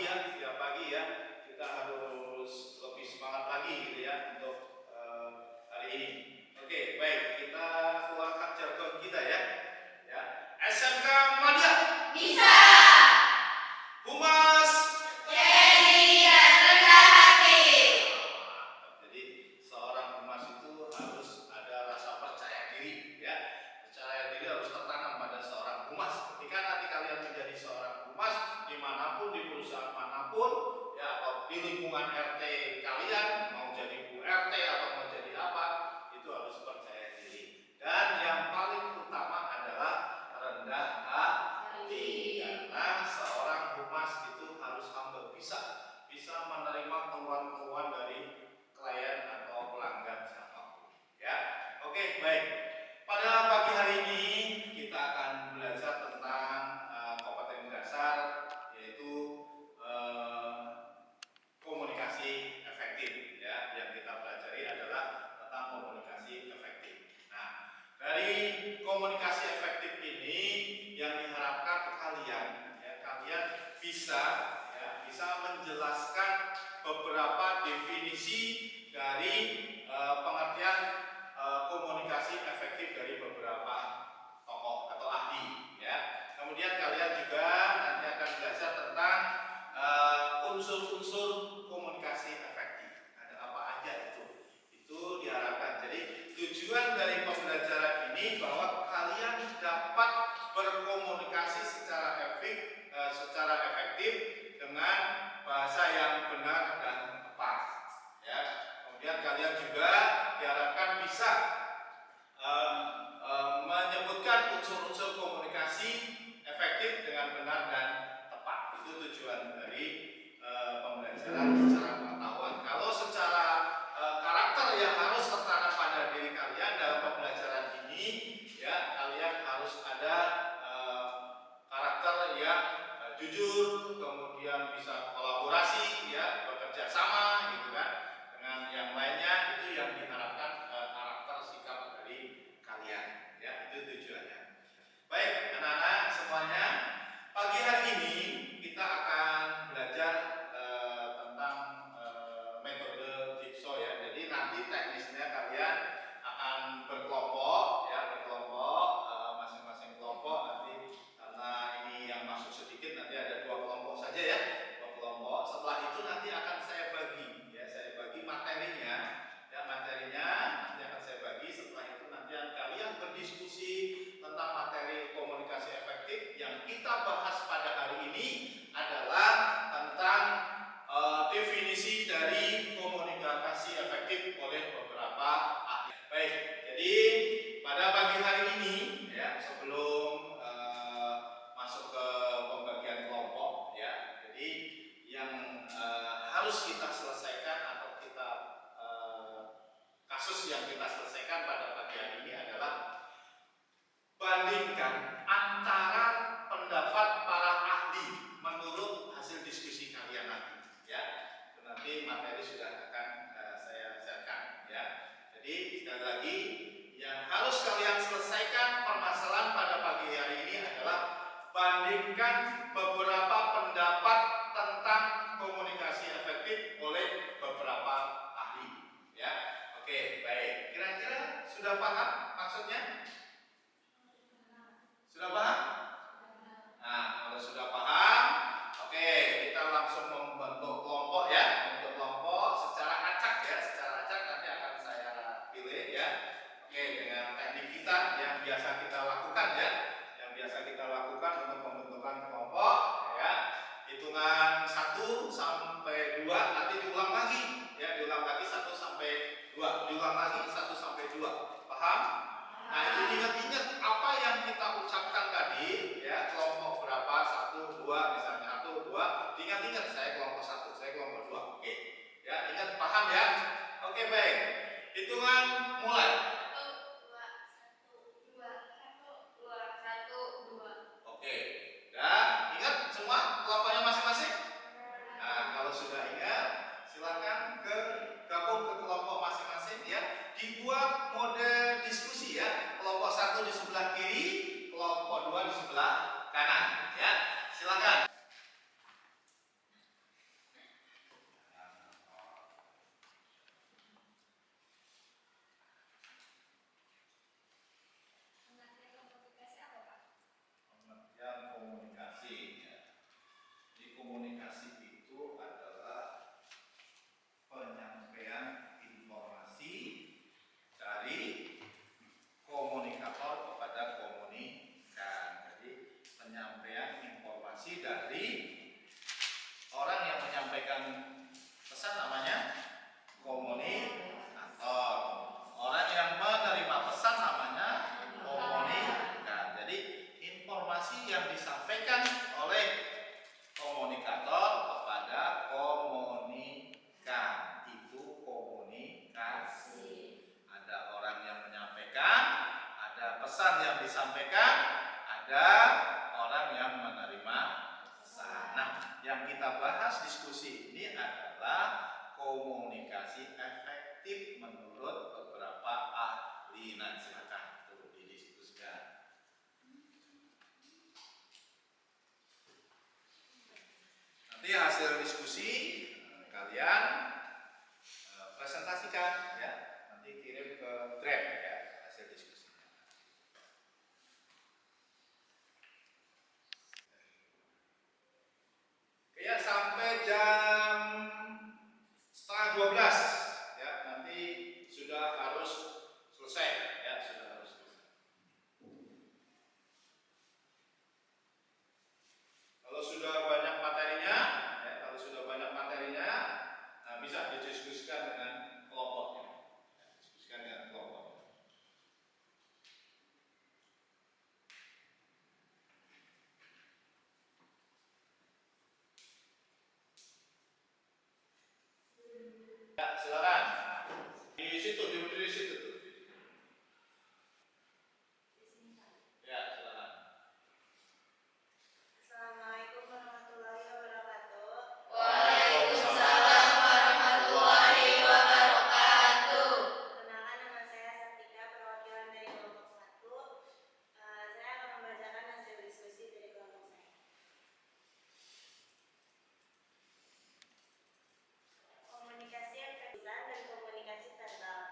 setiap pagi ya kita harus lebih semangat lagi gitu ya untuk hari ini. Oke, baik, kita keluarkan jargon kita ya. SMK Madya bisa. Humas Jadi dan rendah hati. Jadi seorang humas itu harus ada rasa percaya diri ya. Percaya diri harus tertanam pada seorang humas. Ketika nanti kalian menjadi seorang humas dimanapun, di perusahaan manapun ya, atau di lingkungan RT kalian, mau jadi Bu RT atau mau jadi apa, itu harus percaya diri. Dan yang paling utama adalah rendah hati, karena seorang humas itu harus humble, bisa menerima keluhan-keluhan dari klien atau pelanggan siapapun ya. Oke, baik, pada pagi hari ini kita akan belajar tentang kompetensi dasar, yaitu komunikasi efektif ya. Yang kita pelajari adalah tentang komunikasi efektif. Nah, dari komunikasi efektif ini yang diharapkan kalian bisa menjelaskan beberapa definisi dari pengertian komunikasi efektif dari beberapa tokoh atau ahli ya. Kemudian kalian juga nanti akan belajar tentang unsur-unsur komunikasi efektif. Ada apa aja itu diharapkan. Jadi tujuan dari pembelajaran ini bahwa kalian dapat berkomunikasi secara efektif dengan bahasa yang benar dan tepat ya. Kemudian kalian juga diharapkan bisa menyebutkan unsur-unsur komunikasi efektif dengan benar dan tepat. Itu tujuan dari pembelajaran secara pengetahuan. Kalau secara karakter yang harus tertanam pada diri kalian dalam pembelajaran ini ya, kalian harus ada karakter yang jujur, kemudian bisa kolaborasi ya, bekerja sama gitu kan dengan yang lainnya. Itu yang diharapkan karakter sikap dari kalian ya, itu tujuannya. Baik anak-anak semuanya, pagi hari ini kita akan belajar tentang metode jigsaw ya. Jadi nanti teknisnya kalian akan berkelompok ya, masing-masing kelompok nanti, karena ini yang masuk sedikit, nanti ada 2 kelompok saja ya, 2 kelompok. Setelah itu nanti akan saya bagi materinya ya, nanti akan saya bagi. Setelah itu nanti kalian berdiskusi tentang materi komunikasi efektif. Yang kita bahas pada hari ini adalah tentang definisi dari komunikasi efektif oleh beberapa ahli. Baik, jadi pada pagi hari ini ya, sebelum masuk ke pembagian kelompok ya, jadi yang harus kita selesaikan atau kasus yang kita selesaikan pada pagi hari ini adalah bandingkan antara pendapat para ahli menurut hasil diskusi kalian nanti ya. Itu nanti materi sudah akan saya share-kan ya. Jadi sekali lagi, yang harus kalian selesaikan permasalahan pada pagi hari ini adalah bandingkan beberapa pendapat tentang komunikasi efektif oleh beberapa ahli ya. Oke, baik. Kira-kira sudah paham maksudnya? Sudah paham? Nah, kalau sudah paham, oke, kita langsung membentuk kelompok ya. Bentuk kelompok secara acak ya, nanti akan saya pilih ya. Oke, dengan teknik kita yang biasa kita lakukan ya, untuk pembentukan kelompok ya. Hitungan 1 sampai 2, nanti diulang lagi ya, 1 sampai 2, diulang lagi 1 sampai 2. Paham? Nah, itu ingat-ingat apa yang kita ucapkan tadi ya, kelompok berapa, 1, 2 misalnya, 1, 2, ingat-ingat saya kelompok 1, saya kelompok 2. Oke ya, ingat, paham ya? Oke, baik, hitungan mulai. 1, 2, 1, 2, 1, 2. Oke, udah ingat semua kelompoknya masing-masing? pesan yang disampaikan, ada orang yang menerima pesan. Nah, yang kita bahas diskusi ini adalah komunikasi efektif menurut beberapa ahli. Nah, silakan tuh didiskusikan. Nanti hasil diskusi kalian presentasikan ya. Nanti kirim ke Drive ya hasil diskusinya. Oke ya, sampai jam setengah 12 ya, nanti sudah harus selesai ya, sudah harus selesai. Kalau sudah banyak materinya ya, nah bisa didiskusikan dengan kelompoknya. Diskusikan dengan kelompok. Ya, silakan. Di situ, di situ tuh. Ya, silakan. Assalamualaikum warahmatullahi wabarakatuh. Waalaikumsalam warahmatullahi wabarakatuh. Perkenalkan, nama saya Saktika, perwakilan dari kelompok 1. Saya akan membacakan hasil diskusi dari kelompok saya. Komunikasi efektif dan komunikasi verbal.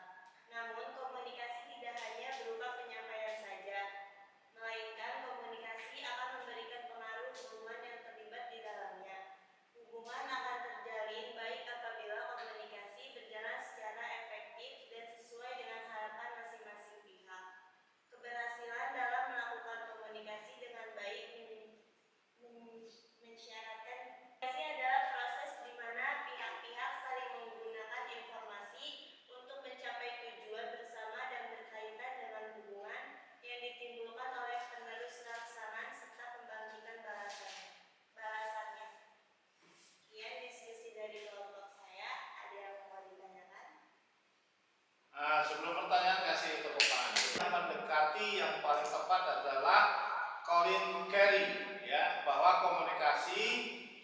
Namun, komunikasi tidak hanya berupa penyampaian saja, melainkan komunikasi akan memberikan pengaruh hubungan yang terlibat di dalamnya. Hubungan akan terjalin baik apabila komunikasi berjalan secara efektif dan sesuai dengan harapan masing-masing pihak. Keberhasilan dalam melakukan komunikasi dengan baik mensyaratkan komunikasi adalah proses di mana pihak-pihak saling menggunakan informasi untuk mencapai tujuan bersama dan berkaitan dengan hubungan yang ditimbulkan oleh penerus rangsangan serta pembangkitan balasannya. Sekian diskusi dari kelompok saya. Ada yang mau ditanyakan? Sebelum pertanyaan kasih tepuk tangan. Yang mendekati yang paling tepat adalah Colin Carey ya, bahwa komunikasi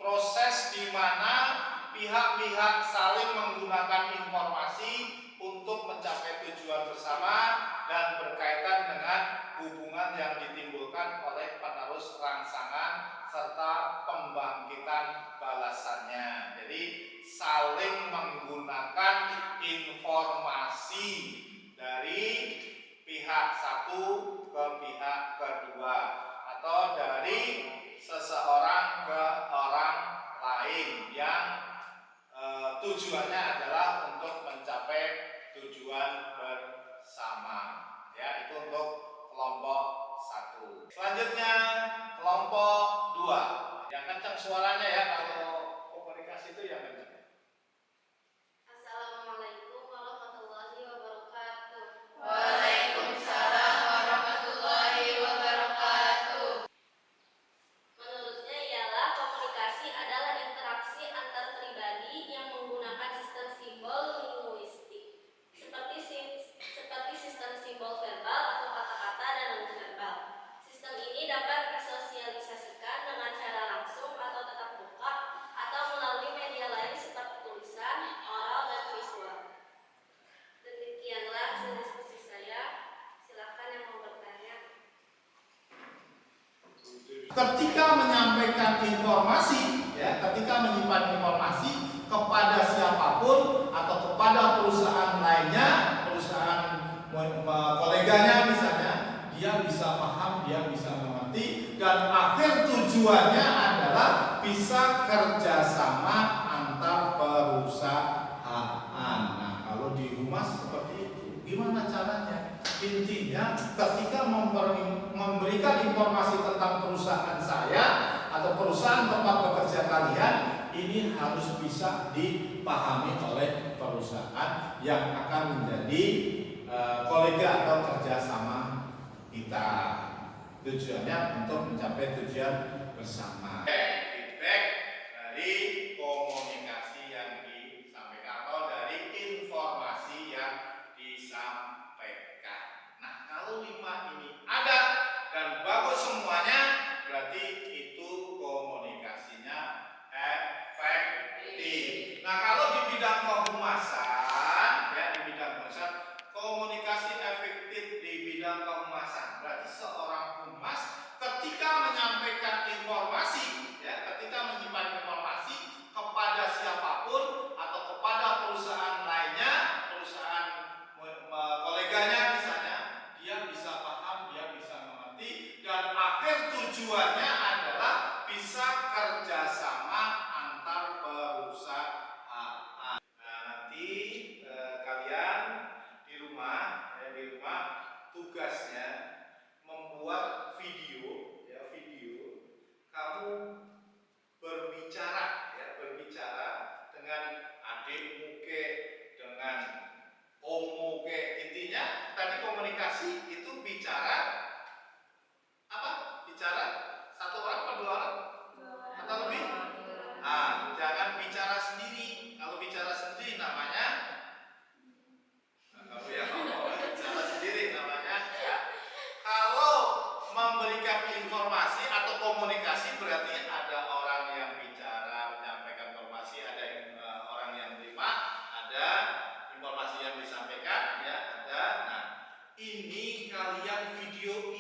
proses di mana pihak-pihak saling menggunakan informasi untuk mencapai tujuan bersama dan berkaitan dengan hubungan yang ditimbulkan oleh penerus rangsangan serta pembangkitan balasannya. Jadi saling menggunakan informasi dari pihak satu ke pihak kedua atau dari seseorang ke orang lain yang tujuannya adalah untuk mencapai tujuan bersama ya. Itu untuk kelompok 1. Selanjutnya kelompok 2. Yang kencang suaranya ya, kalau komunikasi itu yang kencang. Assalamualaikum warahmatullahi wabarakatuh. Waalaikumsalam warahmatullahi wabarakatuh. Menurutnya ialah komunikasi adalah interaksi antar pribadi yang menggunakan sistem simbol linguistik seperti sistem simbol verbal atau kata-kata dan non-verbal. Sistem ini dapat disosialisasikan dengan cara langsung atau tatap muka atau melalui media lain seperti tulisan, oral, dan visual. Demikianlah hasil diskusi saya. Silakan yang mau bertanya. Ketika menyampaikan informasi ya, ketika menyimpan informasi kepada siapapun atau kepada perusahaan lainnya, perusahaan koleganya misalnya, dia bisa paham, dia bisa mengerti, dan akhir tujuannya adalah bisa kerjasama antar perusahaan. Nah, kalau di rumah seperti itu, gimana caranya? Intinya ketika memberikan informasi tentang perusahaan saya atau perusahaan tempat bekerja kalian, ini harus bisa dipahami oleh perusahaan yang akan menjadi kolega atau kerjasama kita. Tujuannya untuk mencapai tujuan bersama. Feedback dari komunikasi yang disampaikan atau dari informasi yang disampaikan. Nah, kalau 5 5 ini ada dan bagus semuanya, berarti itu komunikasinya efektif. Nah, kalau di bidang kehumasan, ya di bidang kehumasan, komunikasi efektif di bidang kehumasan berarti seorang humas ketika menyampaikan informasi, ya ketika menyimpan informasi kepada siapapun atau kepada perusahaan lainnya, perusahaan koleganya misalnya, dia bisa paham, dia bisa mengerti, dan akhir tujuannya adalah bisa kerjasama antar perusahaan. Nah, nanti kalian di rumah, tugasnya membuat video, ya video. Kamu berbicara, ya berbicara dengan adikmu ke, dengan ommu ke, intinya tadi komunikasi itu bicara apa? Bicara satu orang atau dua orang atau lebih? Ah, jangan bicara sendiri. Kalau bicara sendiri namanya, kalau yang ngomong bicara sendiri namanya, ya. Kalau memberikan informasi atau komunikasi berarti ada orang yang bicara, menyampaikan informasi, ada orang yang terima, ada informasi yang disampaikan, ya ada. Nah, ini kalian video